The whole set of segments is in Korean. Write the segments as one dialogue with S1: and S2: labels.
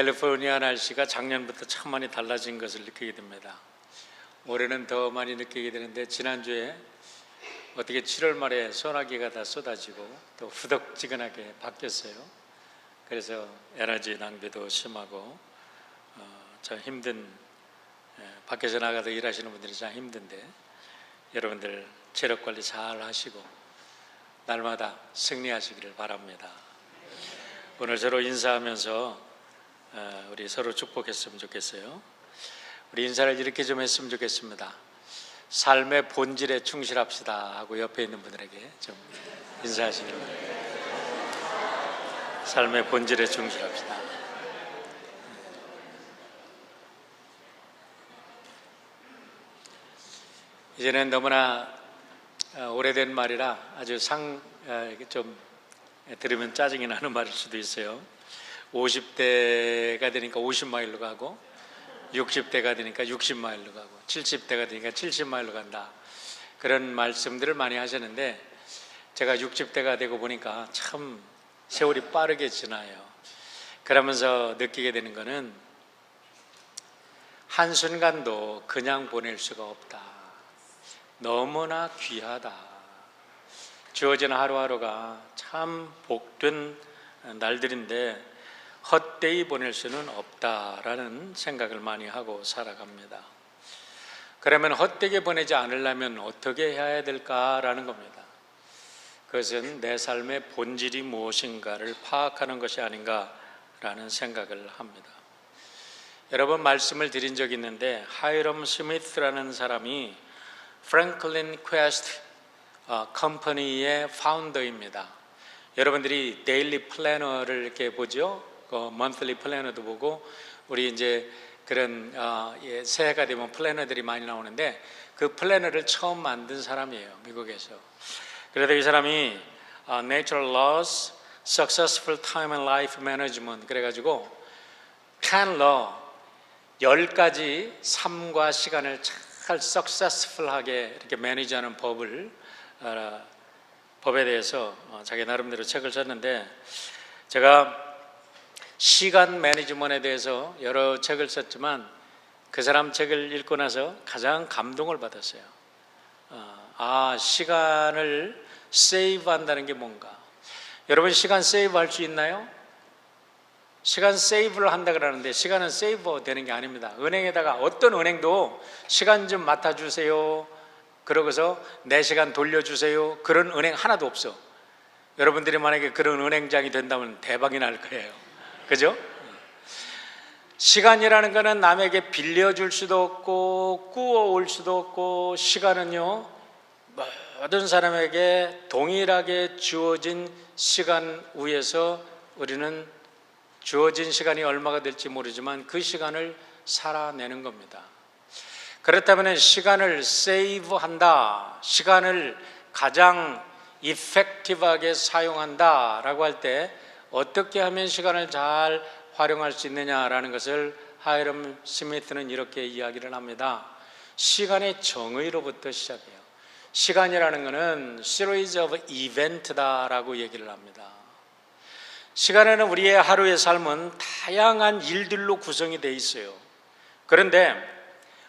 S1: 캘리포니아 날씨가 작년부터 참 많이 달라진 것을 느끼게 됩니다. 올해는 더 많이 느끼게 되는데 지난주에 어떻게 7월 말에 소나기가 다 쏟아지고 또 후덕지근하게 바뀌었어요. 그래서 에너지 낭비도 심하고 참 힘든, 밖에서 나가서 일하시는 분들이 참 힘든데 여러분들 체력 관리 잘 하시고 날마다 승리하시기를 바랍니다. 오늘 서로 인사하면서 우리 서로 축복했으면 좋겠어요. 우리 인사를 이렇게 좀 했으면 좋겠습니다. 삶의 본질에 충실합시다 하고 옆에 있는 분들에게 좀 인사하시길 바랍니다. 삶의 본질에 충실합시다. 이제는 너무나 오래된 말이라 아주 좀 들으면 짜증이 나는 말일 수도 있어요. 50대가 되니까 50마일로 가고 60대가 되니까 60마일로 가고 70대가 되니까 70마일로 간다, 그런 말씀들을 많이 하셨는데 제가 60대가 되고 보니까 참 세월이 빠르게 지나요. 그러면서 느끼게 되는 거는 한순간도 그냥 보낼 수가 없다. 너무나 귀하다. 주어진 하루하루가 참 복된 날들인데 헛되이 보낼 수는 없다라는 생각을 많이 하고 살아갑니다. 그러면 헛되게 보내지 않으려면 어떻게 해야 될까라는 겁니다. 그것은 내 삶의 본질이 무엇인가를 파악하는 것이 아닌가라는 생각을 합니다. 여러 번 말씀을 드린 적이 있는데 하이럼 스미스라는 사람이 프랭클린 퀘스트 컴퍼니의 파운더입니다. 여러분들이 데일리 플래너를 이렇게 보죠. monthly 플래너도 보고 우리 이제 그런 새해가 되면 플래너들이 많이 나오는데 그 플래너를 처음 만든 사람이에요, 미국에서. 그래서 이 사람이 Natural Laws, Successful Time and Life Management 그래가지고 10 Law 10가지 삶과 시간을 잘 successful하게 이렇게 매니지하는 법에 대해서 자기 나름대로 책을 썼는데 제가 시간 매니지먼트에 대해서 여러 책을 썼지만 그 사람 책을 읽고 나서 가장 감동을 받았어요. 시간을 세이브한다는 게 뭔가. 여러분 시간 세이브할 수 있나요? 시간 세이브를 한다 그러는데 시간은 세이브 되는 게 아닙니다. 은행에다가 어떤 은행도 시간 좀 맡아주세요 그러고서 내 시간 돌려주세요 그런 은행 하나도 없어. 여러분들이 만약에 그런 은행장이 된다면 대박이 날 거예요. 그죠? 시간이라는 거는 남에게 빌려줄 수도 없고 꾸어올 수도 없고 시간은요 모든 사람에게 동일하게 주어진 시간 위에서 우리는 주어진 시간이 얼마가 될지 모르지만 그 시간을 살아내는 겁니다. 그렇다면 시간을 세이브한다, 시간을 가장 이펙티브하게 사용한다라고 할 때 어떻게 하면 시간을 잘 활용할 수 있느냐라는 것을 하이럼 스미스는 이렇게 이야기를 합니다. 시간의 정의로부터 시작해요. 시간이라는 것은 series of event다라고 얘기를 합니다. 시간에는 우리의 하루의 삶은 다양한 일들로 구성이 되어 있어요. 그런데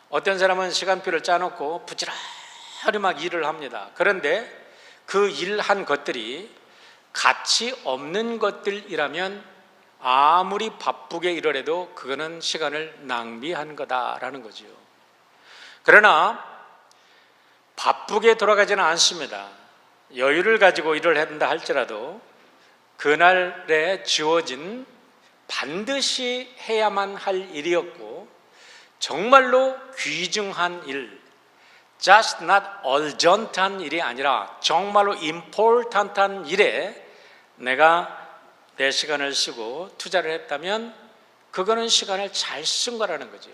S1: 어떤 사람은 시간표를 짜놓고 부지런히 막 일을 합니다. 그런데 그 일한 것들이 가치 없는 것들이라면 아무리 바쁘게 일을 해도 그거는 시간을 낭비한 거다라는 거죠. 그러나 바쁘게 돌아가지는 않습니다. 여유를 가지고 일을 한다 할지라도 그날에 주어진 반드시 해야만 할 일이었고 정말로 귀중한 일, just not urgent한 일이 아니라 정말로 important한 일에 내가 내 시간을 쓰고 투자를 했다면 그거는 시간을 잘 쓴 거라는 거죠.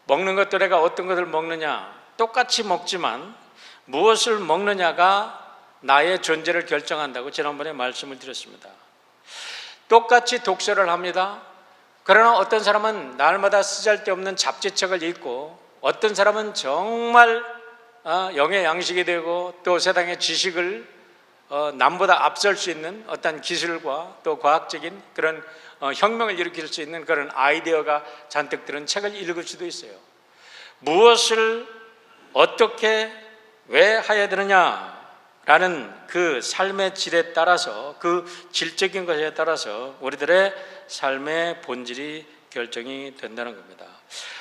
S1: 먹는 것도 내가 어떤 것을 먹느냐 똑같이 먹지만 무엇을 먹느냐가 나의 존재를 결정한다고 지난번에 말씀을 드렸습니다. 똑같이 독서를 합니다. 그러나 어떤 사람은 날마다 쓰잘데없는 잡지책을 읽고 어떤 사람은 정말 영의 양식이 되고 또 세상의 지식을 남보다 앞설 수 있는 어떤 기술과 또 과학적인 그런 혁명을 일으킬 수 있는 그런 아이디어가 잔뜩 들은 책을 읽을 수도 있어요. 무엇을 어떻게 왜 해야 되느냐라는 그 삶의 질에 따라서, 그 질적인 것에 따라서 우리들의 삶의 본질이 결정이 된다는 겁니다.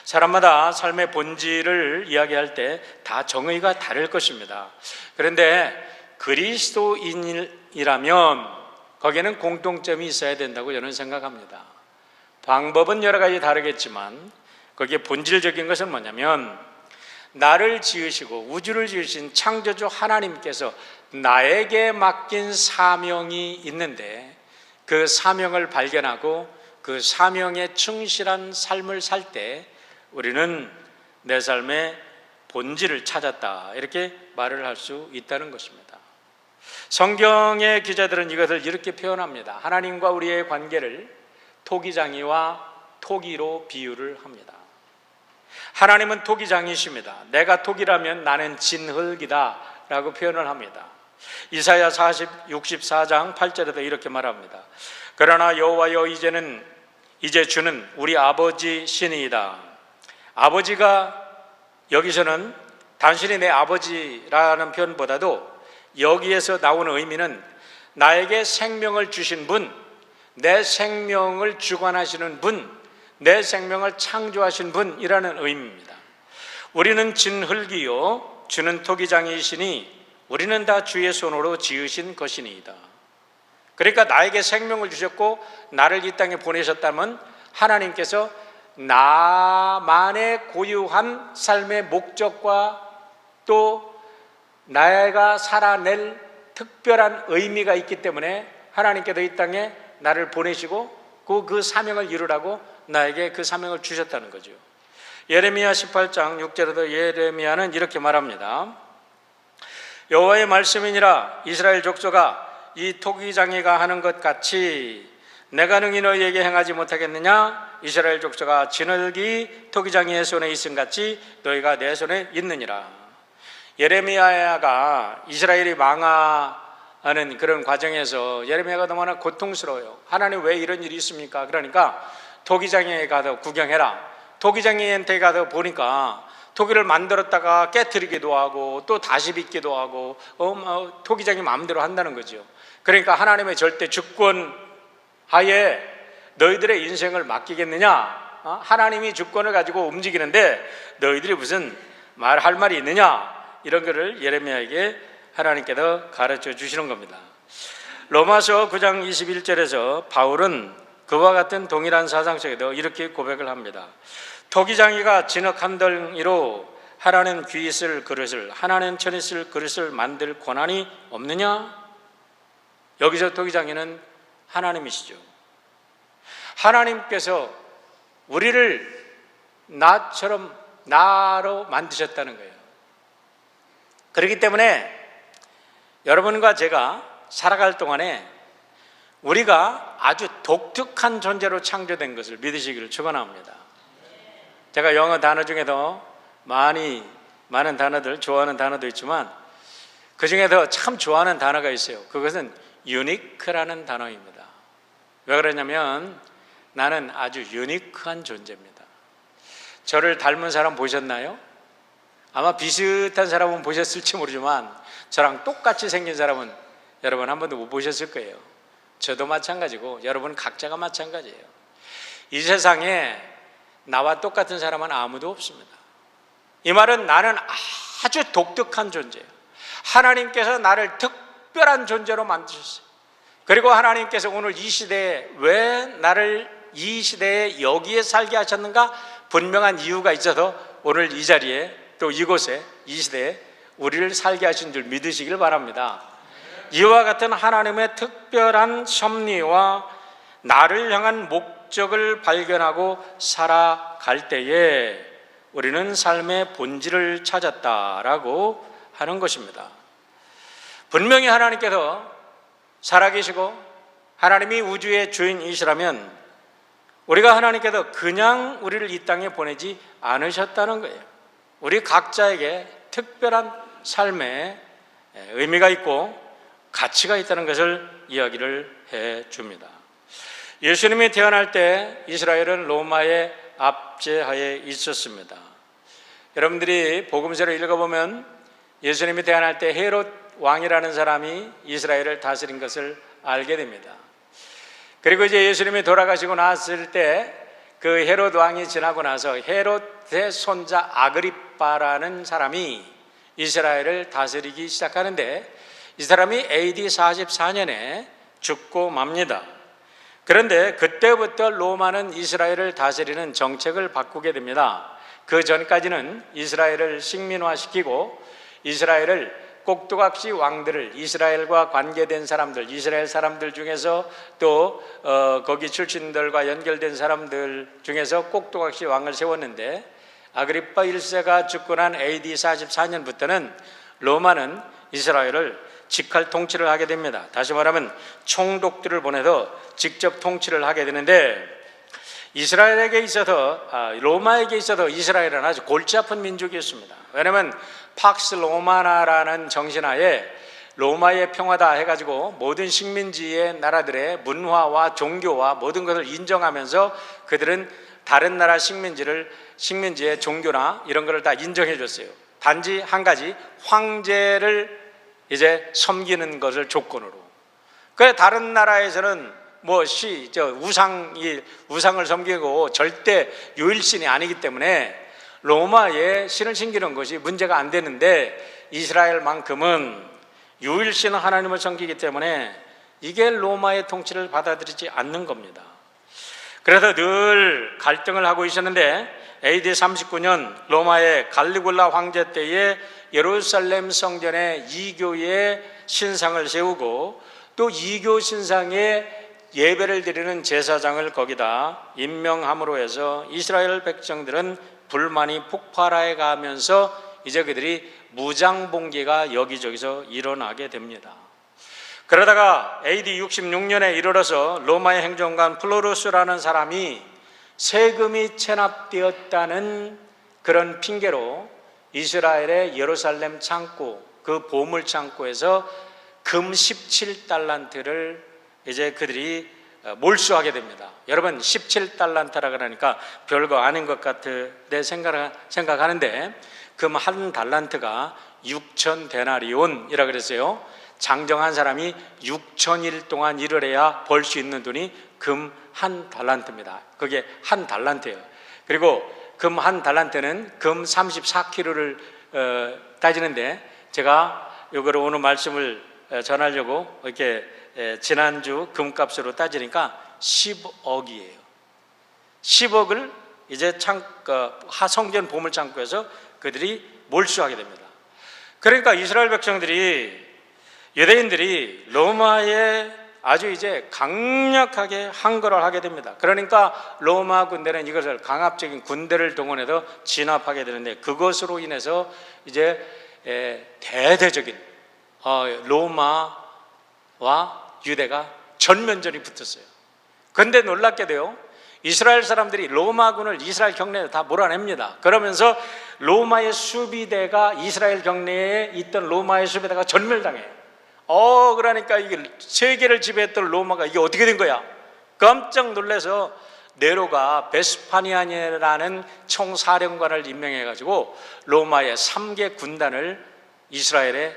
S1: 사람마다 삶의 본질을 이야기할 때 다 정의가 다를 것입니다. 그런데 그리스도인이라면 거기에는 공통점이 있어야 된다고 저는 생각합니다. 방법은 여러 가지 다르겠지만 거기에 본질적인 것은 뭐냐면, 나를 지으시고 우주를 지으신 창조주 하나님께서 나에게 맡긴 사명이 있는데, 그 사명을 발견하고 그 사명에 충실한 삶을 살 때 우리는 내 삶의 본질을 찾았다, 이렇게 말을 할 수 있다는 것입니다. 성경의 기자들은 이것을 이렇게 표현합니다. 하나님과 우리의 관계를 토기장이와 토기로 비유를 합니다. 하나님은 토기장이십니다. 내가 토기라면 나는 진흙이다 라고 표현을 합니다. 이사야 64장 8절에도 이렇게 말합니다. 그러나 여호와여, 이제 주는 우리 아버지 신이다. 아버지가 여기서는 단순히 내 아버지라는 표현보다도 여기에서 나오는 의미는 나에게 생명을 주신 분, 내 생명을 주관하시는 분, 내 생명을 창조하신 분이라는 의미입니다. 우리는 진흙이요 주는 토기장이시니 우리는 다 주의 손으로 지으신 것이니이다. 그러니까 나에게 생명을 주셨고 나를 이 땅에 보내셨다면 하나님께서 나만의 고유한 삶의 목적과 또 내가 살아낼 특별한 의미가 있기 때문에 하나님께서 이 땅에 나를 보내시고 그 사명을 이루라고 나에게 그 사명을 주셨다는 거죠. 예레미야 18장 6절에도 예레미야는 이렇게 말합니다. 여호와의 말씀이니라, 이스라엘 족속아, 이 토기장이가 하는 것 같이 내가 능히 너희에게 행하지 못하겠느냐? 이스라엘 족속아, 진흙이 토기장이의 손에 있음 같이 너희가 내 손에 있느니라. 예레미야가 이스라엘이 망하는 그런 과정에서 예레미야가 너무나 고통스러워요. 하나님 왜 이런 일이 있습니까? 그러니까 토기장이에 가서 구경해라. 토기장이한테 가서 보니까 토기를 만들었다가 깨트리기도 하고 또 다시 빚기도 하고 토기장이 마음대로 한다는 거죠. 그러니까 하나님의 절대 주권 하에 너희들의 인생을 맡기겠느냐? 하나님이 주권을 가지고 움직이는데 너희들이 무슨 말할 말이 있느냐? 이런 거를 예레미야에게 하나님께서 가르쳐 주시는 겁니다. 로마서 9장 21절에서 바울은 그와 같은 동일한 사상 속에도 이렇게 고백을 합니다. 토기장이가 진흙 한 덩이로 하나는 귀 있을 그릇을, 하나는 천 있을 그릇을 만들 권한이 없느냐? 여기서 토기장이는 하나님이시죠. 하나님께서 우리를 나로 만드셨다는 거예요. 그렇기 때문에 여러분과 제가 살아갈 동안에 우리가 아주 독특한 존재로 창조된 것을 믿으시기를 축원합니다. 제가 영어 단어 중에도 많은 단어들, 좋아하는 단어도 있지만 그 중에도 참 좋아하는 단어가 있어요. 그것은 유니크라는 단어입니다. 왜 그러냐면 나는 아주 유니크한 존재입니다. 저를 닮은 사람 보셨나요? 아마 비슷한 사람은 보셨을지 모르지만 저랑 똑같이 생긴 사람은 여러분 한 번도 못 보셨을 거예요. 저도 마찬가지고 여러분 각자가 마찬가지예요. 이 세상에 나와 똑같은 사람은 아무도 없습니다. 이 말은 나는 아주 독특한 존재예요. 하나님께서 나를 특별한 존재로 만드셨어요. 그리고 하나님께서 오늘 이 시대에 왜 나를 이 시대에 여기에 살게 하셨는가? 분명한 이유가 있어서 오늘 이 자리에 또 이곳에 이 시대에 우리를 살게 하신 줄 믿으시길 바랍니다. 이와 같은 하나님의 특별한 섭리와 나를 향한 목적을 발견하고 살아갈 때에 우리는 삶의 본질을 찾았다라고 하는 것입니다. 분명히 하나님께서 살아계시고 하나님이 우주의 주인이시라면 우리가 하나님께서 그냥 우리를 이 땅에 보내지 않으셨다는 거예요. 우리 각자에게 특별한 삶의 의미가 있고 가치가 있다는 것을 이야기를 해 줍니다. 예수님이 태어날 때 이스라엘은 로마의 압제하에 있었습니다. 여러분들이 복음서를 읽어보면 예수님이 태어날 때 헤롯 왕이라는 사람이 이스라엘을 다스린 것을 알게 됩니다. 그리고 이제 예수님이 돌아가시고 나왔을 때 그 헤롯 왕이 지나고 나서 헤롯의 손자 아그리빠라는 사람이 이스라엘을 다스리기 시작하는데 이 사람이 AD 44년에 죽고 맙니다. 그런데 그때부터 로마는 이스라엘을 다스리는 정책을 바꾸게 됩니다. 그 전까지는 이스라엘을 식민화시키고 이스라엘을 꼭두각시 왕들을, 이스라엘과 관계된 사람들, 이스라엘 사람들 중에서 또 거기 출신들과 연결된 사람들 중에서 꼭두각시 왕을 세웠는데 아그리빠 1세가 죽고 난 AD 44년부터는 로마는 이스라엘을 직할 통치를 하게 됩니다. 다시 말하면 총독들을 보내서 직접 통치를 하게 되는데 이스라엘에게 있어서 로마에게 있어서 이스라엘은 아주 골치 아픈 민족이었습니다. 왜냐하면 팍스 로마나라는 정신하에 로마의 평화다 해가지고 모든 식민지의 나라들의 문화와 종교와 모든 것을 인정하면서 그들은 다른 나라 식민지의 종교나 이런 것을 다 인정해 줬어요. 단지 한 가지, 황제를 이제 섬기는 것을 조건으로. 그래 다른 나라에서는 우상을 섬기고 절대 유일신이 아니기 때문에 로마의 신을 섬기는 것이 문제가 안 되는데 이스라엘만큼은 유일신 하나님을 섬기기 때문에 이게 로마의 통치를 받아들이지 않는 겁니다. 그래서 늘 갈등을 하고 있었는데 AD 39년 로마의 갈리굴라 황제 때에 예루살렘 성전에 이교의 신상을 세우고 또 이교 신상에 예배를 드리는 제사장을 거기다 임명함으로 해서 이스라엘 백성들은 불만이 폭발해 가면서 이제 그들이 무장봉기가 여기저기서 일어나게 됩니다. 그러다가 AD 66년에 이르러서 로마의 행정관 플로루스라는 사람이 세금이 체납되었다는 그런 핑계로 이스라엘의 예루살렘 창고, 그 보물 창고에서 금 17달란트를 이제 그들이 몰수하게 됩니다. 여러분 17달란트라 그러니까 별거 아닌 것 같은데 생각하는데 금 한 달란트가 6천 데나리온이라 그랬어요. 장정한 사람이 6천일 동안 일을 해야 벌 수 있는 돈이 금 한 달란트입니다. 그게 한 달란트예요. 그리고 금 한 달란트는 금 34kg를 따지는데 제가 이거를 오늘 말씀을 전하려고 이렇게 지난주 금값으로 따지니까 10억이에요. 10억을 이제 성전 보물 창고에서 그들이 몰수하게 됩니다. 그러니까 이스라엘 백성들이, 유대인들이 로마에 아주 이제 강력하게 항거를 하게 됩니다. 그러니까 로마 군대는 이것을 강압적인 군대를 동원해서 진압하게 되는데 그것으로 인해서 이제 대대적인 로마와 유대가 전면전이 붙었어요. 그런데 놀랍게도요, 이스라엘 사람들이 로마군을 이스라엘 경내에 다 몰아냅니다. 그러면서 로마의 수비대가 이스라엘 경내에 있던 로마의 수비대가 전멸당해요. 그러니까 이게 세계를 지배했던 로마가 이게 어떻게 된 거야? 깜짝 놀라서 네로가 베스파니안이라는 총사령관을 임명해가지고 로마의 3개 군단을 이스라엘에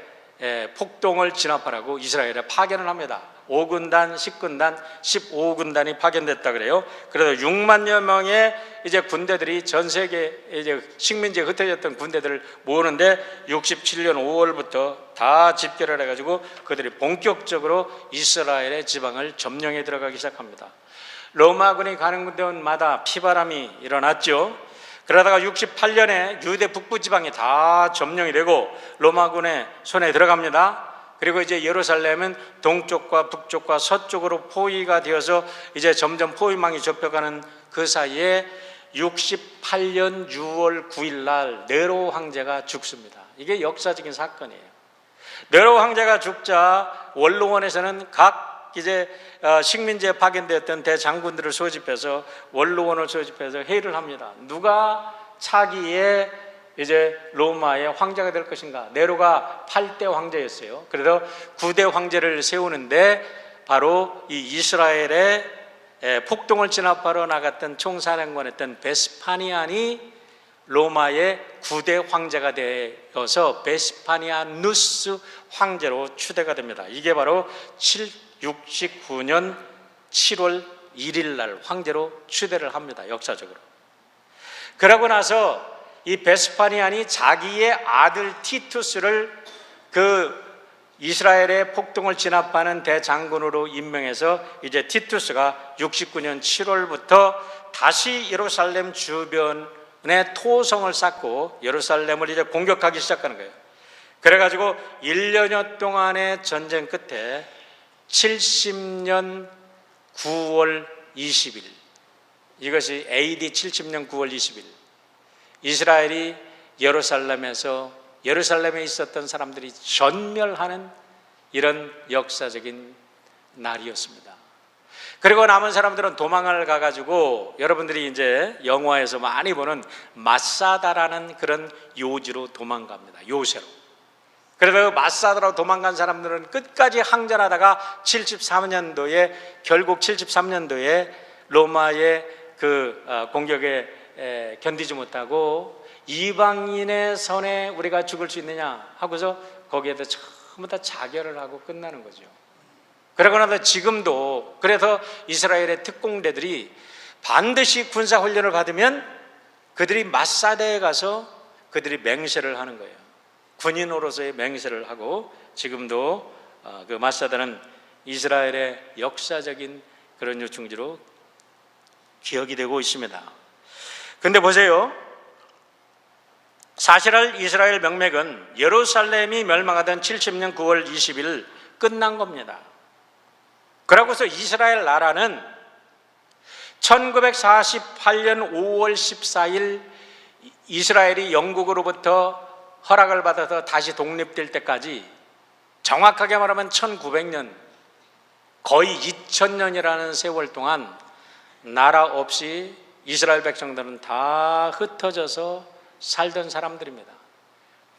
S1: 폭동을 진압하라고 이스라엘에 파견을 합니다. 5군단, 10군단, 15군단이 파견됐다 그래요. 그래서 6만여 명의 이제 군대들이 전 세계 이제 식민지에 흩어졌던 군대들을 모으는데 67년 5월부터 다 집결을 해가지고 그들이 본격적으로 이스라엘의 지방을 점령해 들어가기 시작합니다. 로마군이 가는 곳마다 피바람이 일어났죠. 그러다가 68년에 유대 북부 지방이 다 점령이 되고 로마군의 손에 들어갑니다. 그리고 이제 예루살렘은 동쪽과 북쪽과 서쪽으로 포위가 되어서 이제 점점 포위망이 좁혀가는 그 사이에 68년 6월 9일 날 네로 황제가 죽습니다. 이게 역사적인 사건이에요. 네로 황제가 죽자 원로원에서는 각 이제 식민지에 파견되었던 대장군들을 소집해서 원로원을 소집해서 회의를 합니다. 누가 차기에 이제 로마의 황제가 될 것인가? 네로가 8대 황제였어요. 그래서 9대 황제를 세우는데 바로 이 이스라엘의 폭동을 진압하러 나갔던 총사령관이었던 베스파니안이 로마의 9대 황제가 되어서 베스파니아누스 황제로 추대가 됩니다. 이게 바로 69년 7월 1일 날 황제로 추대를 합니다. 역사적으로. 그러고 나서 이 베스파니안이 자기의 아들 티투스를 그 이스라엘의 폭동을 진압하는 대장군으로 임명해서 이제 티투스가 69년 7월부터 다시 예루살렘 주변에 토성을 쌓고 예루살렘을 이제 공격하기 시작하는 거예요. 그래가지고 1년여 동안의 전쟁 끝에 70년 9월 20일, 이것이 AD 70년 9월 20일, 이스라엘이 예루살렘에 있었던 사람들이 전멸하는 이런 역사적인 날이었습니다. 그리고 남은 사람들은 도망을 가가지고 여러분들이 이제 영화에서 많이 보는 마사다라는 그런 요지로 도망갑니다. 요새로. 그래서 마사다로 도망간 사람들은 끝까지 항전하다가 73년도에 결국 73년도에 로마의 그 공격에 견디지 못하고 이방인의 손에 우리가 죽을 수 있느냐 하고서 거기에다 전부 다 자결을 하고 끝나는 거죠. 그러고 나서 지금도 그래서 이스라엘의 특공대들이 반드시 군사훈련을 받으면 그들이 마사다에 가서 그들이 맹세를 하는 거예요. 군인으로서의 맹세를 하고 지금도 그 마사다는 이스라엘의 역사적인 그런 요충지로 기억이 되고 있습니다. 근데 보세요. 사실은 이스라엘 명맥은 예루살렘이 멸망하던 70년 9월 20일 끝난 겁니다. 그러고서 이스라엘 나라는 1948년 5월 14일 이스라엘이 영국으로부터 허락을 받아서 다시 독립될 때까지 정확하게 말하면 1900년, 거의 2000년이라는 세월 동안 나라 없이 이스라엘 백성들은 다 흩어져서 살던 사람들입니다.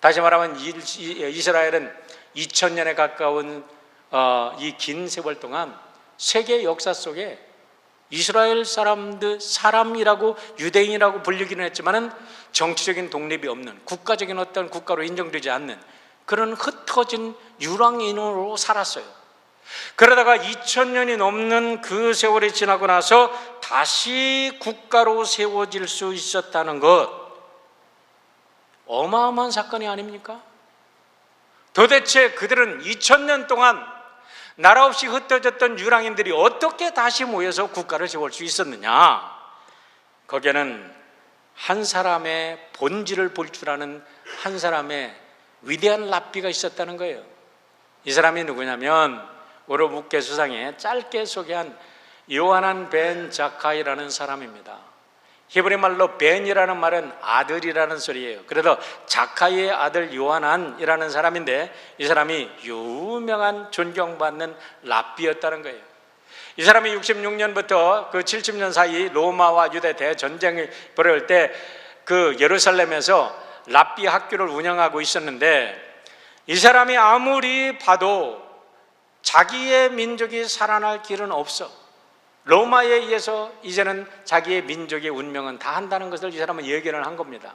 S1: 다시 말하면 이스라엘은 2000년에 가까운 이 긴 세월 동안 세계 역사 속에 이스라엘 사람이라고 유대인이라고 불리기는 했지만은 정치적인 독립이 없는 국가적인 어떤 국가로 인정되지 않는 그런 흩어진 유랑인으로 살았어요. 그러다가 2000년이 넘는 그 세월이 지나고 나서 다시 국가로 세워질 수 있었다는 것, 어마어마한 사건이 아닙니까? 도대체 그들은 2000년 동안 나라 없이 흩어졌던 유랑인들이 어떻게 다시 모여서 국가를 세울 수 있었느냐? 거기에는 한 사람의 본질을 볼 줄 아는 한 사람의 위대한 랍비가 있었다는 거예요. 이 사람이 누구냐면 오르부께 수상에 짧게 소개한 요하난 벤 자카이라는 사람입니다. 히브리 말로 벤이라는 말은 아들이라는 소리예요. 그래서 자카이의 아들 요하난이라는 사람인데 이 사람이 유명한 존경받는 랍비였다는 거예요. 이 사람이 66년부터 그 70년 사이 로마와 유대 대전쟁이 벌어질 때 그 예루살렘에서 랍비 학교를 운영하고 있었는데 이 사람이 아무리 봐도 자기의 민족이 살아날 길은 없어. 로마에 의해서 이제는 자기의 민족의 운명은 다 한다는 것을 이 사람은 예견을 한 겁니다.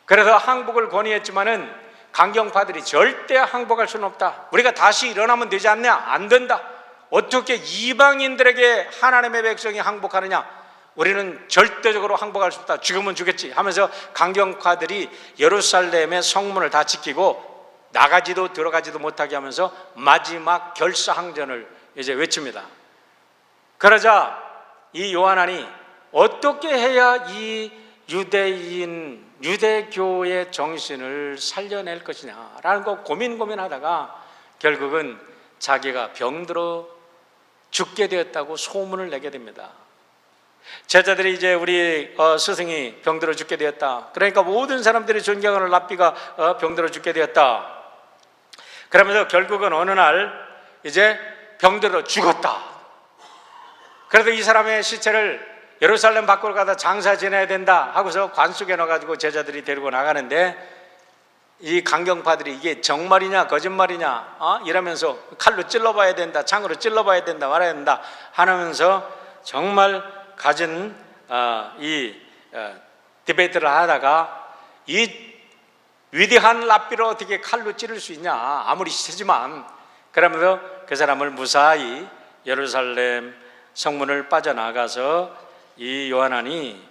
S1: 그래서 항복을 권유했지만은 강경파들이 절대 항복할 수는 없다. 우리가 다시 일어나면 되지 않냐? 안 된다. 어떻게 이방인들에게 하나님의 백성이 항복하느냐? 우리는 절대적으로 항복할 수 없다. 죽으면 죽겠지 하면서 강경파들이 예루살렘의 성문을 다 지키고 나가지도 들어가지도 못하게 하면서 마지막 결사항전을 이제 외칩니다. 그러자 이 요하난이 어떻게 해야 이 유대교의 정신을 살려낼 것이냐라는 거 고민하다가 결국은 자기가 병들어 죽게 되었다고 소문을 내게 됩니다. 제자들이 이제 우리 스승이 병들어 죽게 되었다. 그러니까 모든 사람들이 존경하는 랍비가 병들어 죽게 되었다. 그러면서 결국은 어느 날 이제 병들어 죽었다. 그래서 이 사람의 시체를 예루살렘 밖으로 가다 장사 지내야 된다 하고서 관 속에 넣어가지고 제자들이 데리고 나가는데 이 강경파들이 이게 정말이냐 거짓말이냐 이러면서 칼로 찔러봐야 된다, 창으로 찔러봐야 된다, 말아야 된다 하면서
S2: 정말 가진 이 디베이트를 하다가 이 위대한 랍비를 어떻게 칼로 찌를 수 있냐, 아무리 세지만, 그러면서 그 사람을 무사히 예루살렘 성문을 빠져나가서 이 요하난이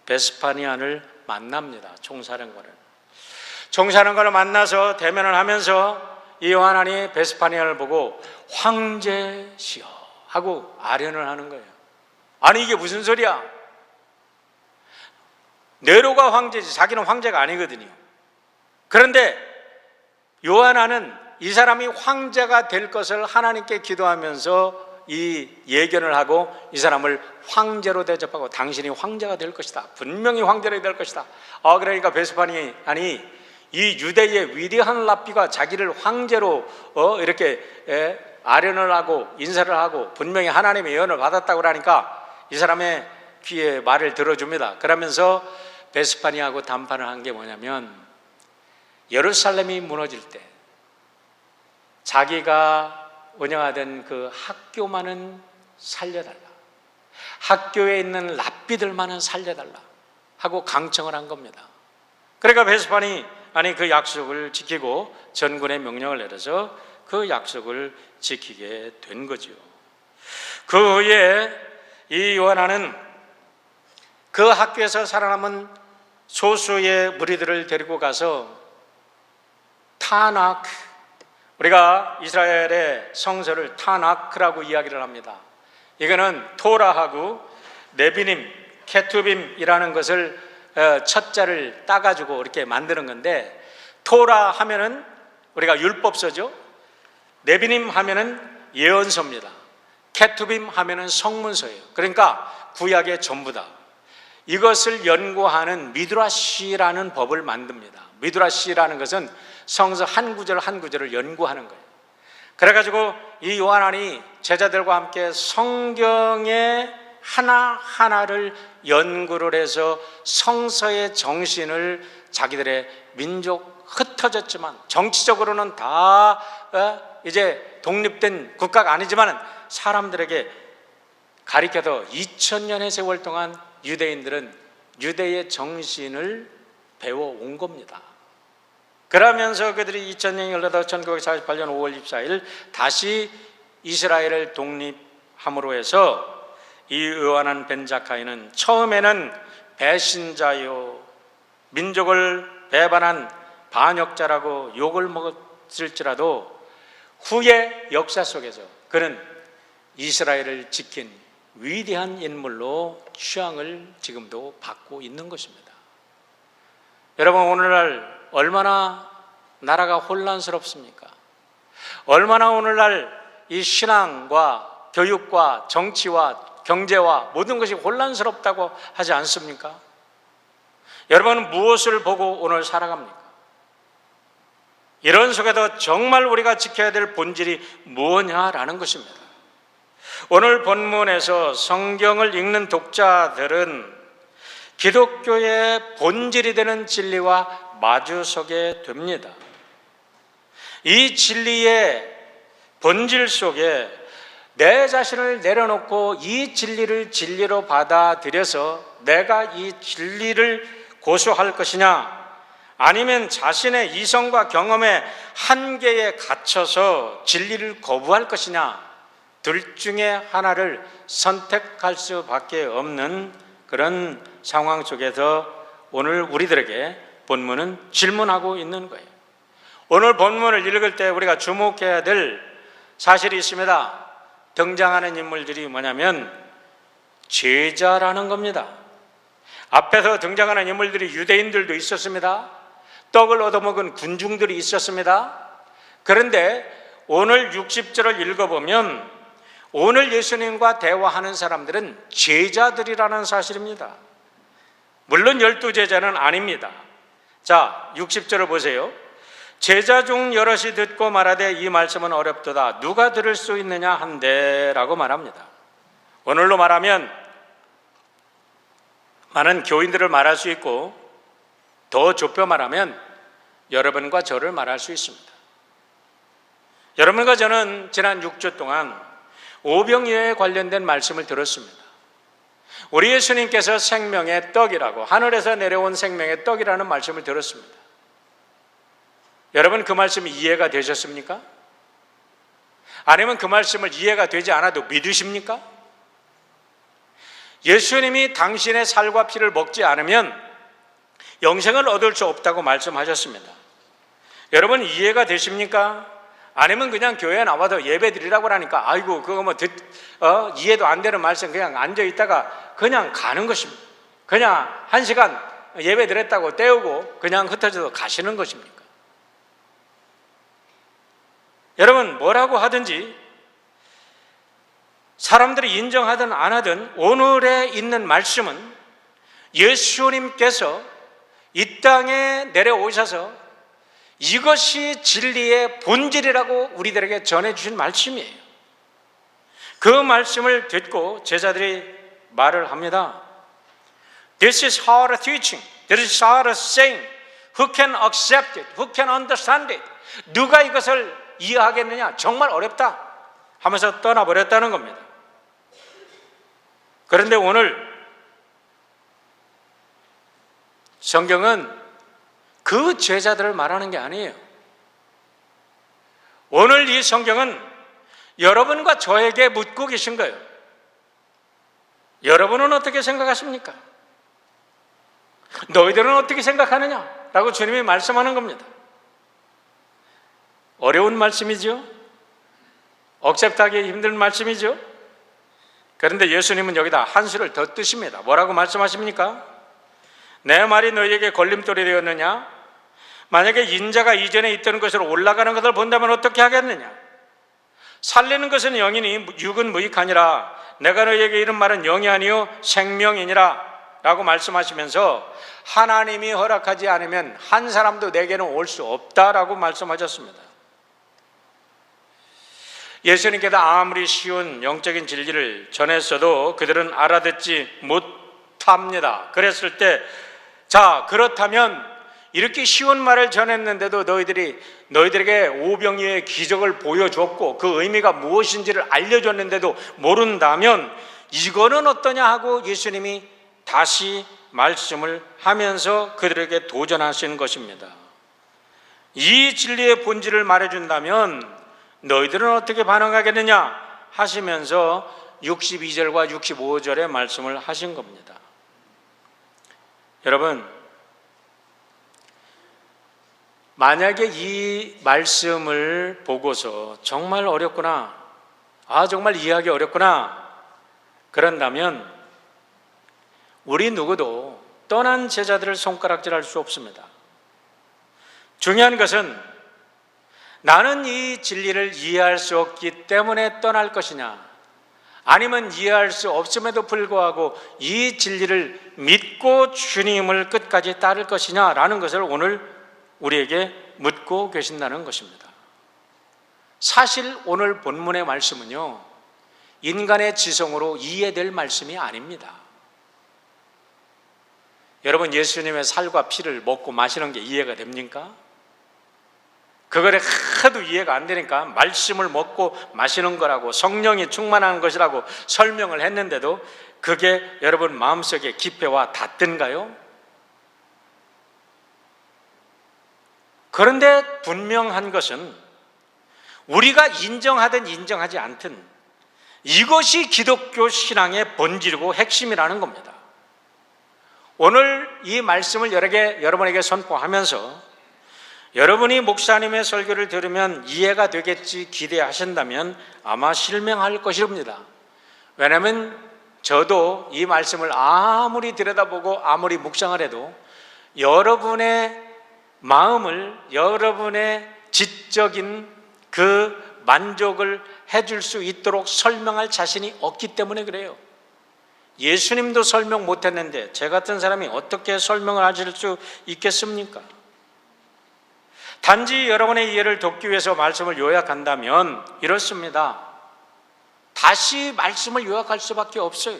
S2: 베스파니안을 만납니다. 총사령관을 만나서 대면을 하면서 이 요하난이 베스파니안을 보고 황제시여 하고 아련을 하는 거예요. 아니 이게 무슨 소리야? 네로가 황제지 자기는 황제가 아니거든요. 그런데 요하난은 이 사람이 황제가 될 것을 하나님께 기도하면서 이 예견을 하고 이 사람을 황제로 대접하고 당신이 황제가 될 것이다, 분명히 황제가 될 것이다. 그러니까 베스파니안이 이 유대의 위대한 랍비가 자기를 황제로 이렇게 아련을 하고 인사를 하고 분명히 하나님의 예언을 받았다고 하니까 이 사람의 귀에 말을 들어줍니다. 그러면서 베스파니아하고 담판을 한 게 뭐냐면, 예루살렘이 무너질 때 자기가 운영하던 그 학교만은 살려달라, 학교에 있는 랍비들만은 살려달라 하고 강청을 한 겁니다. 그러니까 베스파니아니 그 약속을 지키고 전군에 명령을 내려서 그 약속을 지키게 된 거죠. 그 후에 이 요하난은 그 학교에서 살아남은 소수의 무리들을 데리고 가서 타나크, 우리가 이스라엘의 성서를 타나크라고 이야기를 합니다. 이거는 토라하고 네비님, 케투빔이라는 것을 첫 자를 따가지고 이렇게 만드는 건데, 토라 하면은 우리가 율법서죠. 네비님 하면은 예언서입니다. 케투빔 하면은 성문서예요. 그러니까 구약의 전부다. 이것을 연구하는 미드라시라는 법을 만듭니다. 미드라시라는 것은 성서 한 구절 한 구절을 연구하는 거예요. 그래가지고 이 요하난이 제자들과 함께 성경의 하나하나를 연구를 해서 성서의 정신을 자기들의 민족 흩어졌지만 정치적으로는 다 이제 독립된 국가가 아니지만 사람들에게 가리켜서 2000년의 세월 동안 유대인들은 유대의 정신을 배워온 겁니다. 그러면서 그들이 2000년이 흘러서 1948년 5월 24일 다시 이스라엘을 독립함으로 해서 이 요하난 벤 자카이는 처음에는 배신자요, 민족을 배반한 반역자라고 욕을 먹었을지라도 후의 역사 속에서 그는 이스라엘을 지킨 위대한 인물로 취향을 지금도 받고 있는 것입니다. 여러분, 오늘날 얼마나 나라가 혼란스럽습니까? 얼마나 오늘날 이 신앙과 교육과 정치와 경제와 모든 것이 혼란스럽다고 하지 않습니까? 여러분은 무엇을 보고 오늘 살아갑니까? 이런 속에도 정말 우리가 지켜야 될 본질이 무엇이냐라는 것입니다. 오늘 본문에서 성경을 읽는 독자들은 기독교의 본질이 되는 진리와 마주서게 됩니다. 이 진리의 본질 속에 내 자신을 내려놓고 이 진리를 진리로 받아들여서 내가 이 진리를 고수할 것이냐, 아니면 자신의 이성과 경험의 한계에 갇혀서 진리를 거부할 것이냐, 둘 중에 하나를 선택할 수밖에 없는 그런 상황 속에서 오늘 우리들에게 본문은 질문하고 있는 거예요. 오늘 본문을 읽을 때 우리가 주목해야 될 사실이 있습니다. 등장하는 인물들이 뭐냐면 제자라는 겁니다. 앞에서 등장하는 인물들이 유대인들도 있었습니다. 떡을 얻어먹은 군중들이 있었습니다. 그런데 오늘 60절을 읽어보면 오늘 예수님과 대화하는 사람들은 제자들이라는 사실입니다. 물론 12제자는 아닙니다. 자, 60절을 보세요. 제자 중 여럿이 듣고 말하되 이 말씀은 어렵도다. 누가 들을 수 있느냐 한데 라고 말합니다. 오늘로 말하면 많은 교인들을 말할 수 있고 더 좁혀 말하면 여러분과 저를 말할 수 있습니다. 여러분과 저는 지난 6주 동안 오병이어에 관련된 말씀을 들었습니다. 우리 예수님께서 생명의 떡이라고, 하늘에서 내려온 생명의 떡이라는 말씀을 들었습니다. 여러분, 그 말씀이 이해가 되셨습니까? 아니면 그 말씀을 이해가 되지 않아도 믿으십니까? 예수님이 당신의 살과 피를 먹지 않으면 영생을 얻을 수 없다고 말씀하셨습니다. 여러분, 이해가 되십니까? 아니면 그냥 교회에 나와도 예배 드리라고 하니까 아이고 그거 뭐 이해도 안 되는 말씀 그냥 앉아 있다가 그냥 가는 것입니다. 그냥 1시간 예배 드렸다고 때우고 그냥 흩어져서 가시는 것입니까? 여러분, 뭐라고 하든지 사람들이 인정하든 안 하든 오늘에 있는 말씀은 예수님께서 이 땅에 내려오셔서 이것이 진리의 본질이라고 우리들에게 전해주신 말씀이에요. 그 말씀을 듣고 제자들이 말을 합니다. This is hard teaching. This is hard saying. Who can accept it? Who can understand it? 누가 이것을 이해하겠느냐? 정말 어렵다 하면서 떠나버렸다는 겁니다. 그런데 오늘 성경은 그 제자들을 말하는 게 아니에요. 오늘 이 성경은 여러분과 저에게 묻고 계신 거예요. 여러분은 어떻게 생각하십니까? 너희들은 어떻게 생각하느냐? 라고 주님이 말씀하는 겁니다. 어려운 말씀이죠. 억셉트하기 힘든 말씀이죠. 그런데 예수님은 여기다 한 수를 더 뜨십니다. 뭐라고 말씀하십니까? 내 말이 너희에게 걸림돌이 되었느냐? 만약에 인자가 이전에 있던 것으로 올라가는 것을 본다면 어떻게 하겠느냐? 살리는 것은 영이니 육은 무익하니라. 내가 너희에게 이런 말은 영이 아니요 생명이니라 라고 말씀하시면서 하나님이 허락하지 않으면 한 사람도 내게는 올 수 없다라고 말씀하셨습니다. 예수님께서 아무리 쉬운 영적인 진리를 전했어도 그들은 알아듣지 못합니다. 그랬을 때, 자, 그렇다면 이렇게 쉬운 말을 전했는데도 너희들에게 오병이어의 기적을 보여줬고 그 의미가 무엇인지를 알려줬는데도 모른다면 이거는 어떠냐 하고 예수님이 다시 말씀을 하면서 그들에게 도전하시는 것입니다. 이 진리의 본질을 말해준다면 너희들은 어떻게 반응하겠느냐 하시면서 62절과 65절의 말씀을 하신 겁니다. 여러분, 만약에 이 말씀을 보고서 정말 어렵구나, 정말 이해하기 어렵구나 그런다면 우리 누구도 떠난 제자들을 손가락질할 수 없습니다. 중요한 것은 나는 이 진리를 이해할 수 없기 때문에 떠날 것이냐, 아니면 이해할 수 없음에도 불구하고 이 진리를 믿고 주님을 끝까지 따를 것이냐라는 것을 오늘 우리에게 묻고 계신다는 것입니다. 사실 오늘 본문의 말씀은요, 인간의 지성으로 이해될 말씀이 아닙니다. 여러분, 예수님의 살과 피를 먹고 마시는 게 이해가 됩니까? 그거를 하도 이해가 안 되니까 말씀을 먹고 마시는 거라고, 성령이 충만한 것이라고 설명을 했는데도 그게 여러분 마음속에 깊이와 닿던가요? 그런데 분명한 것은 우리가 인정하든 인정하지 않든 이것이 기독교 신앙의 본질이고 핵심이라는 겁니다. 오늘 이 말씀을 여러분에게 선포하면서 여러분이 목사님의 설교를 들으면 이해가 되겠지 기대하신다면 아마 실망할 것입니다. 왜냐하면 저도 이 말씀을 아무리 들여다보고 아무리 묵상을 해도 여러분의 마음을, 여러분의 지적인 그 만족을 해줄 수 있도록 설명할 자신이 없기 때문에 그래요. 예수님도 설명 못했는데 저 같은 사람이 어떻게 설명을 하실 수 있겠습니까? 단지 여러분의 이해를 돕기 위해서 말씀을 요약한다면 이렇습니다. 다시 말씀을 요약할 수밖에 없어요.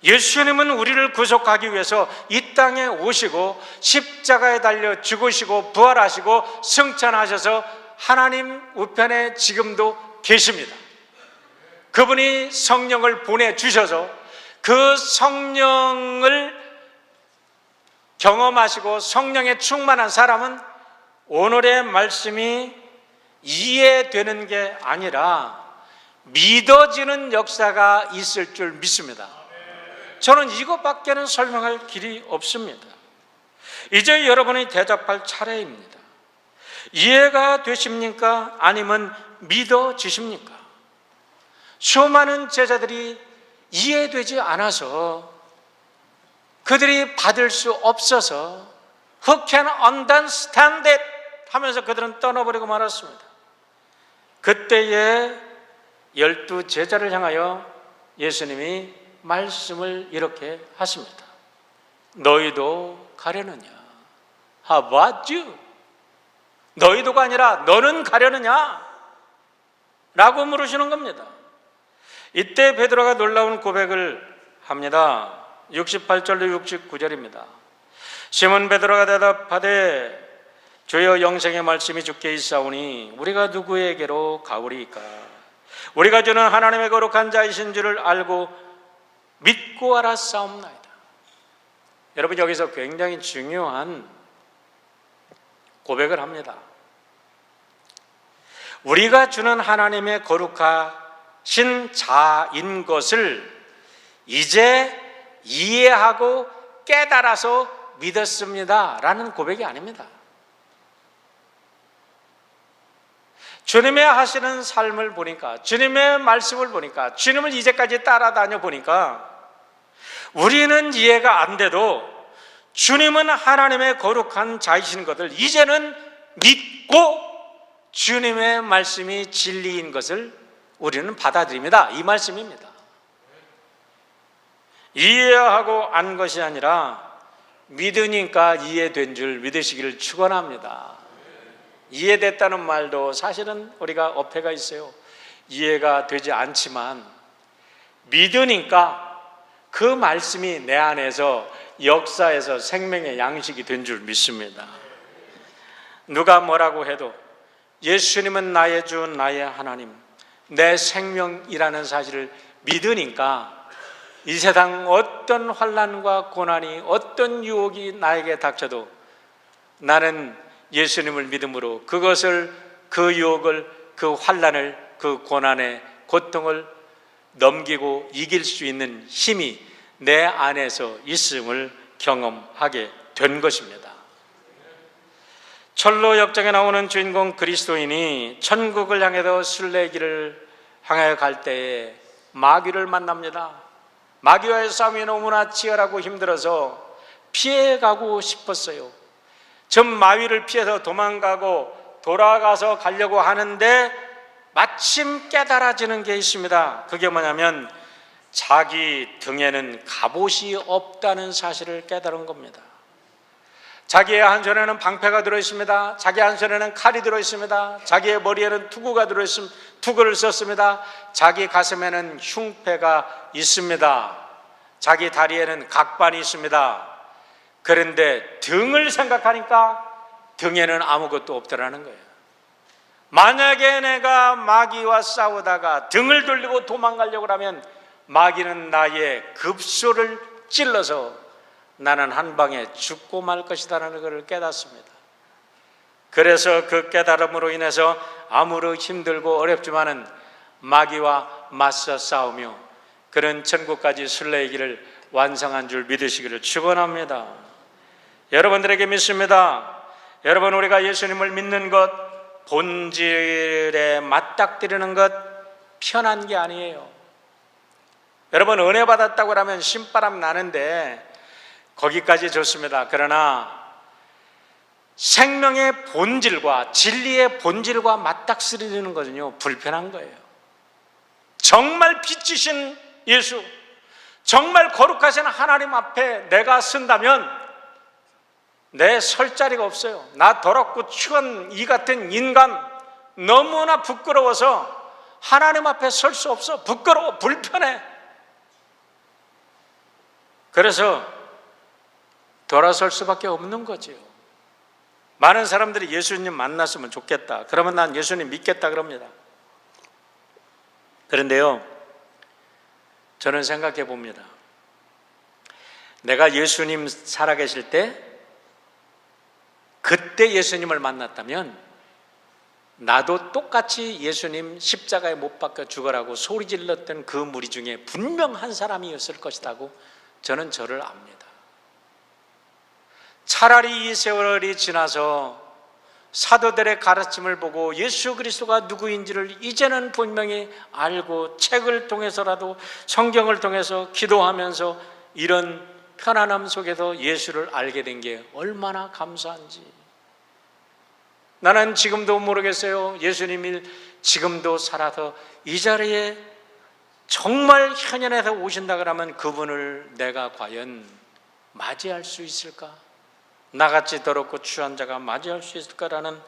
S2: 예수님은 우리를 구속하기 위해서 이 땅에 오시고 십자가에 달려 죽으시고 부활하시고 승천하셔서 하나님 우편에 지금도 계십니다. 그분이 성령을 보내주셔서 그 성령을 경험하시고 성령에 충만한 사람은 오늘의 말씀이 이해되는 게 아니라 믿어지는 역사가 있을 줄 믿습니다. 저는 이것밖에는 설명할 길이 없습니다. 이제 여러분이 대답할 차례입니다. 이해가 되십니까? 아니면 믿어지십니까? 수많은 제자들이 이해되지 않아서, 그들이 받을 수 없어서 Who can understand it? 하면서 그들은 떠나버리고 말았습니다. 그때에 12 제자를 향하여 예수님이 말씀을 이렇게 하십니다. 너희도 가려느냐? How about you? 너희도가 아니라 너는 가려느냐? 라고 물으시는 겁니다. 이때 베드로가 놀라운 고백을 합니다. 68절로 69절입니다. 시몬 베드로가 대답하되 주여 영생의 말씀이 주께 있사오니 우리가 누구에게로 가오리이까? 우리가 주는 하나님의 거룩한 자이신 줄을 알고 믿고 알았사옵나이다. 여러분, 여기서 굉장히 중요한 고백을 합니다. 우리가 주는 하나님의 거룩하신 자인 것을 이제 이해하고 깨달아서 믿었습니다 라는 고백이 아닙니다. 주님의 하시는 삶을 보니까, 주님의 말씀을 보니까, 주님을 이제까지 따라다녀 보니까 우리는 이해가 안 돼도 주님은 하나님의 거룩한 자이신 것을 이제는 믿고 주님의 말씀이 진리인 것을 우리는 받아들입니다. 이 말씀입니다. 이해하고 안 것이 아니라 믿으니까 이해된 줄 믿으시기를 축원합니다. 이해됐다는 말도 사실은 우리가 어폐가 있어요. 이해가 되지 않지만 믿으니까 그 말씀이 내 안에서 역사에서 생명의 양식이 된 줄 믿습니다. 누가 뭐라고 해도 예수님은 나의 주, 나의 하나님, 내 생명이라는 사실을 믿으니까 이 세상 어떤 환난과 고난이, 어떤 유혹이 나에게 닥쳐도 나는 예수님을 믿음으로 그것을, 그 유혹을, 그 환난을, 그 고난의 고통을 넘기고 이길 수 있는 힘이 내 안에서 있음을 경험하게 된 것입니다. 철로 역정에 나오는 주인공 그리스도인이 천국을 향해서 순례길을 향하여 갈 때에 마귀를 만납니다. 마귀와의 싸움이 너무나 치열하고 힘들어서 피해가고 싶었어요. 전 마귀를 피해서 도망가고 돌아가서 가려고 하는데 마침 깨달아지는 게 있습니다. 그게 뭐냐면 자기 등에는 갑옷이 없다는 사실을 깨달은 겁니다. 자기의 한 손에는 방패가 들어있습니다. 자기 한 손에는 칼이 들어있습니다. 자기의 머리에는 투구를 썼습니다. 자기 가슴에는 흉패가 있습니다. 자기 다리에는 각반이 있습니다. 그런데 등을 생각하니까 등에는 아무것도 없더라는 거예요. 만약에 내가 마귀와 싸우다가 등을 돌리고 도망가려고 하면 마귀는 나의 급소를 찔러서 나는 한 방에 죽고 말 것이다라는 것을 깨닫습니다. 그래서 그 깨달음으로 인해서 아무리 힘들고 어렵지만은 마귀와 맞서 싸우며 그런 천국까지 순례의 길을 완성한 줄 믿으시기를 축원합니다. 여러분들에게 믿습니다. 여러분, 우리가 예수님을 믿는 것, 본질에 맞닥뜨리는 것 편한 게 아니에요. 여러분, 은혜 받았다고 하면 신바람 나는데 거기까지 좋습니다. 그러나 생명의 본질과 진리의 본질과 맞닥뜨리는 것은요, 불편한 거예요. 정말 빛이신 예수, 정말 거룩하신 하나님 앞에 내가 쓴다면 내 설 자리가 없어요. 나 더럽고 추한 이 같은 인간, 너무나 부끄러워서 하나님 앞에 설 수 없어. 부끄러워, 불편해. 그래서 돌아설 수밖에 없는 거지요. 많은 사람들이 예수님 만났으면 좋겠다, 그러면 난 예수님 믿겠다 그럽니다. 그런데요, 저는 생각해 봅니다. 내가 예수님 살아계실 때 그때 예수님을 만났다면 나도 똑같이 예수님 십자가에 못 박혀 죽어라고 소리 질렀던 그 무리 중에 분명 한 사람이었을 것이라고 저는 저를 압니다. 차라리 이 세월이 지나서 사도들의 가르침을 보고 예수 그리스도가 누구인지를 이제는 분명히 알고 책을 통해서라도 성경을 통해서 기도하면서 이런 편안함 속에서 예수를 알게 된 게 얼마나 감사한지. 나는 지금도 모르겠어요. 예수님이 지금도 살아서 이 자리에 정말 현현에서 오신다 그러면 그분을 내가 과연 맞이할 수 있을까? 나같이 더럽고 추한 자가 맞이할 수 있을까라는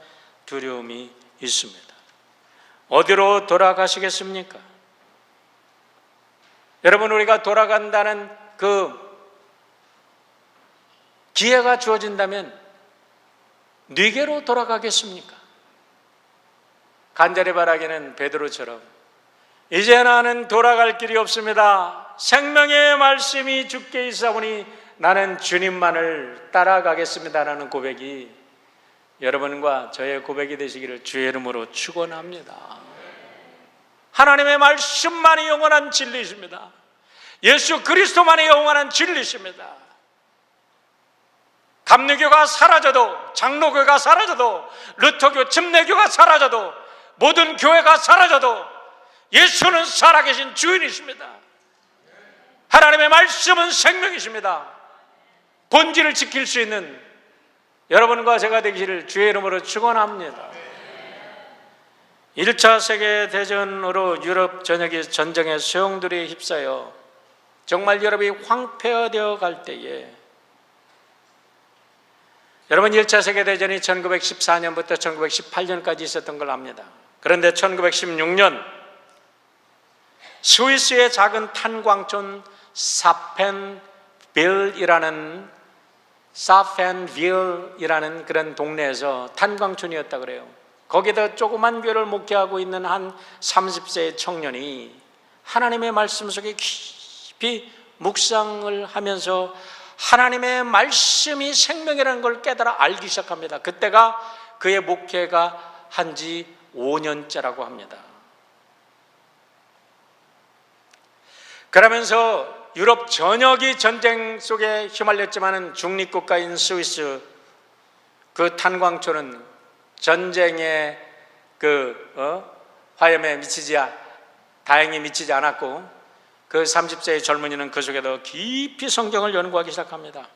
S2: 두려움이 있습니다. 어디로 돌아가시겠습니까? 여러분, 우리가 돌아간다는 그 기회가 주어진다면 네게로 돌아가겠습니까? 간절히 바라기는 베드로처럼 이제 나는 돌아갈 길이 없습니다. 생명의 말씀이 주께 있사오니 나는 주님만을 따라가겠습니다라는 고백이 여러분과 저의 고백이 되시기를 주의 이름으로 축원합니다. 하나님의 말씀만이 영원한 진리이십니다. 예수 그리스도만이 영원한 진리이십니다. 감리교가 사라져도, 장로교가 사라져도, 루터교, 침례교가 사라져도, 모든 교회가 사라져도 예수는 살아계신 주인이십니다. 하나님의 말씀은 생명이십니다. 본질을 지킬 수 있는 여러분과 제가 되기를 주의 이름으로 축원합니다. 1차 세계대전으로 유럽 전역이 전쟁의 소용돌이에 휩싸여 정말 유럽이 황폐화되어 갈 때에 여러분, 1차 세계대전이 1914년부터 1918년까지 있었던 걸 압니다. 그런데 1916년 스위스의 작은 탄광촌 사펜빌이라는 그런 동네에서 탄광촌이었다 그래요. 거기다 조그만 교회를 목회하고 있는 한 30세의 청년이 하나님의 말씀 속에 깊이 묵상을 하면서 하나님의 말씀이 생명이라는 걸 깨달아 알기 시작합니다. 그때가 그의 목회가 한 지 5년째라고 합니다. 그러면서 유럽 전역이 전쟁 속에 휘말렸지만 중립국가인 스위스 그 탄광촌은 전쟁의 화염에 다행히 미치지 않았고 그 30세의 젊은이는 그 속에도 깊이 성경을 연구하기 시작합니다.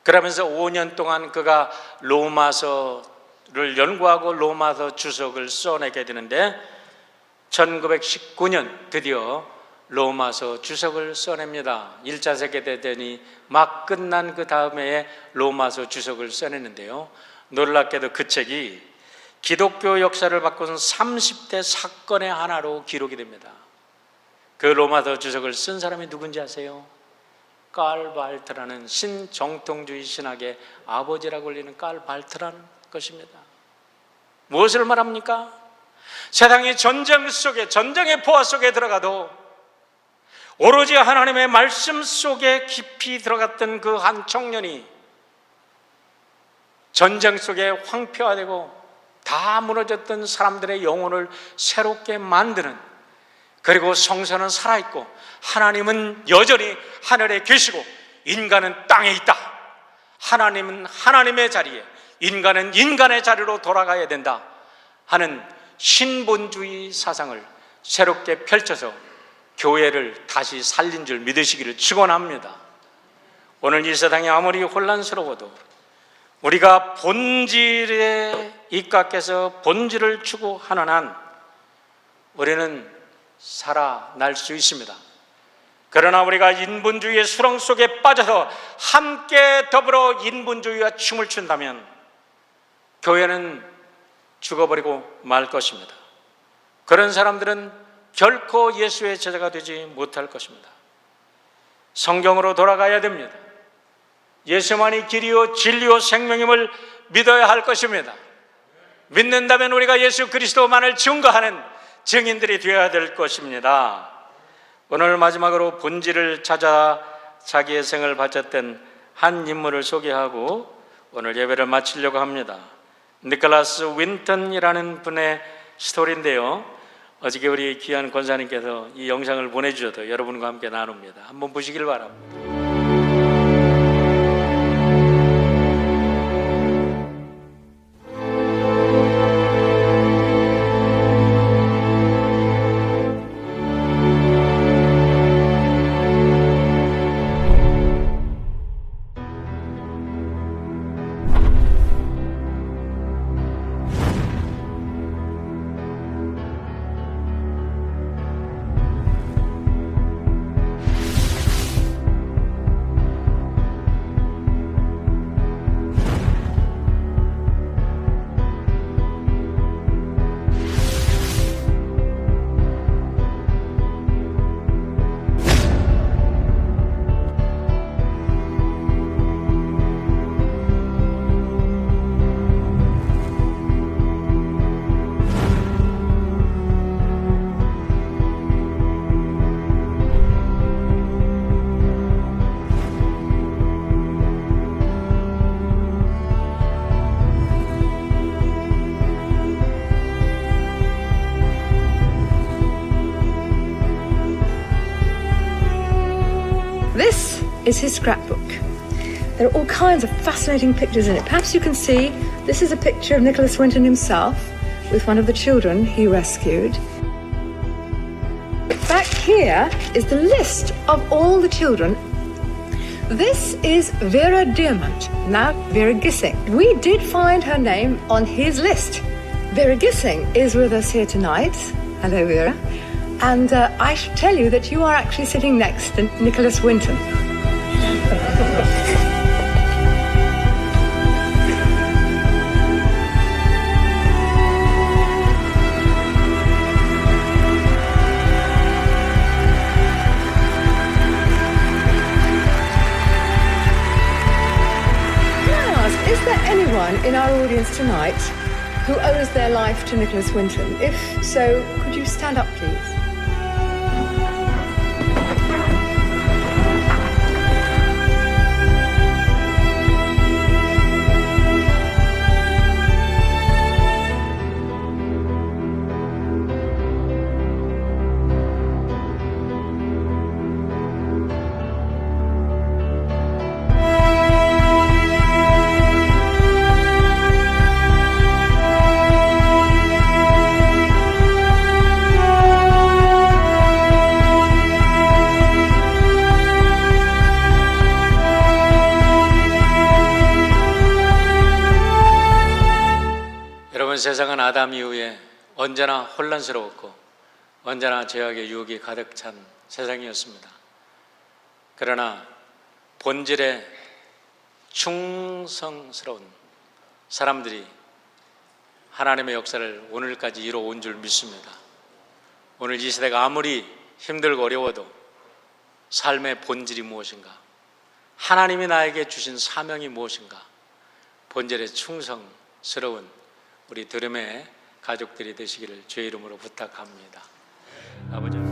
S2: 그러면서 5년 동안 그가 로마서를 연구하고 로마서 주석을 써내게 되는데 1919년 드디어 로마서 주석을 써냅니다. 1차 세계대전이 막 끝난 그 다음에 로마서 주석을 써냈는데요, 놀랍게도 그 책이 기독교 역사를 바꾼 30대 사건의 하나로 기록이 됩니다. 그 로마서 주석을 쓴 사람이 누군지 아세요? 깔 발트라는 신정통주의 신학의 아버지라고 불리는 깔 발트라는 것입니다. 무엇을 말합니까? 세상이 전쟁 속에, 전쟁의 포화 속에 들어가도 오로지 하나님의 말씀 속에 깊이 들어갔던 그 한 청년이 전쟁 속에 황폐화되고 다 무너졌던 사람들의 영혼을 새롭게 만드는, 그리고 성서는 살아있고 하나님은 여전히 하늘에 계시고 인간은 땅에 있다, 하나님은 하나님의 자리에, 인간은 인간의 자리로 돌아가야 된다 하는 신본주의 사상을 새롭게 펼쳐서 교회를 다시 살린 줄 믿으시기를 축원합니다. 오늘 이 세상이 아무리 혼란스러워도 우리가 본질에 입각해서 본질을 추구하는 한 우리는 살아날 수 있습니다. 그러나 우리가 인본주의의 수렁 속에 빠져서 함께 더불어 인본주의와 춤을 춘다면 교회는 죽어버리고 말 것입니다. 그런 사람들은 결코 예수의 제자가 되지 못할 것입니다. 성경으로 돌아가야 됩니다. 예수만이 길이요 진리요 생명임을 믿어야 할 것입니다. 믿는다면 우리가 예수 그리스도만을 증거하는 증인들이 되어야 될 것입니다. 오늘 마지막으로 본질을 찾아 자기의 생을 바쳤던 한 인물을 소개하고 오늘 예배를 마치려고 합니다. 니콜라스 윈턴이라는 분의 스토리인데요, 어저께 우리 귀한 권사님께서 이 영상을 보내주셔서 여러분과 함께 나눕니다. 한번 보시길 바랍니다.
S3: This is his scrapbook. There are all kinds of fascinating pictures in it. Perhaps you can see this is a picture of Nicholas Winton himself with one of the children he rescued. Back here is the list of all the children. This is Vera Diamant, now Vera Gissing. We did find her name on his list. Vera Gissing is with us here tonight. Hello, Vera. And I should tell you that you are actually sitting next to Nicholas Winton. Can I ask, is there anyone in our audience tonight who owes their life to Nicholas Winton? If so, could you stand up, please?
S1: 세상은 아담 이후에 언제나 혼란스러웠고 언제나 죄악의 유혹이 가득 찬 세상이었습니다. 그러나 본질에 충성스러운 사람들이 하나님의 역사를 오늘까지 이뤄온 줄 믿습니다. 오늘 이 시대가 아무리 힘들고 어려워도 삶의 본질이 무엇인가, 하나님이 나에게 주신 사명이 무엇인가, 본질에 충성스러운 우리 드림의 가족들이 되시기를 주의 이름으로 부탁합니다. 아버지.